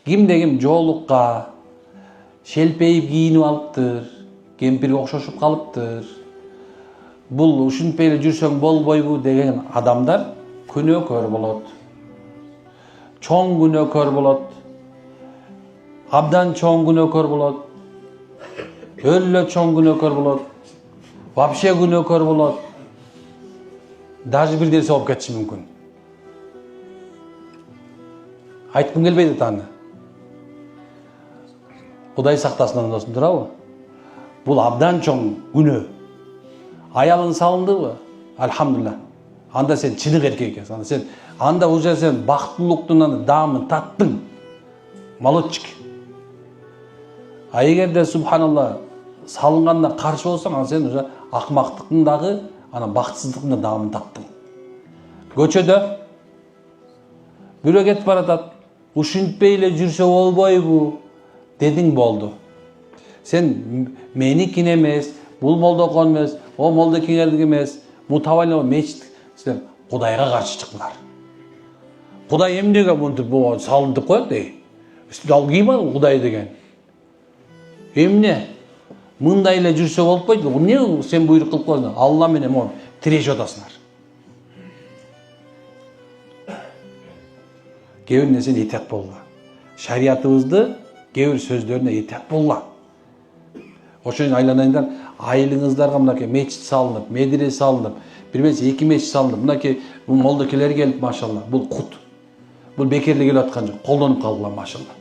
Кимде ким жоолукка шелпейип кийинип алыптыр, кемпирге окшошуп калыптыр. Бул ушинтпей эле жүрсөң болбойбу деген адамдар күнөөкөр болот. Чоң күнөөкөр болот. Абдан чоң күнөөкөр болот. Өлө чоң күнөөкөр болот. Вообще күнөөкөр болот. Даже бир нерсе болуп кетиши мүмкүн. Айткым келбейт аны. Кудай сактасын андан туурабы? Бул абдан чоң күнөө. Аялың салындыбы? Альхамдулилlah. Анда сен чынык эркек экенсиң. Анда уже сен бактылуулуктун даамын таттың. Молодчик. А эгерде субханалла салынганда каршы болсоң, анда сен уже акмактыктын дагы, ана бактсыздыктын да даамын таттың. Көчөдө бирөө кетип баратат. Ушинтпей эле жүрсө болбойбу дедиң болду. Сен меникин эмес, бул молдокон эмес, о молдокеңердики эмес, мутавалли мечит, силер Кудайга каршы чыктыңар. Кудай эмнеге мынтип салындып коет дей. Ал ким ал Кудай деген? Эмне? Мындай эле жүрсө болбойт. Эмне сен буйрук кылып койсуң? Алла менен мону тирешип атасыңар. Кээ бир нерсени этият болгула. Шариятыбызды кээ бир сөздөрүнө этият болгула. Ошон үчүн айланайындар, айылыңыздарга мынакей мечит салынып, медресе салынып, бир эмес эки мечит салынып, мынакей молдокелер келип, машалла, бул кут. Бул бекерли келип аткан жок, колдонуп калгыла, машалла.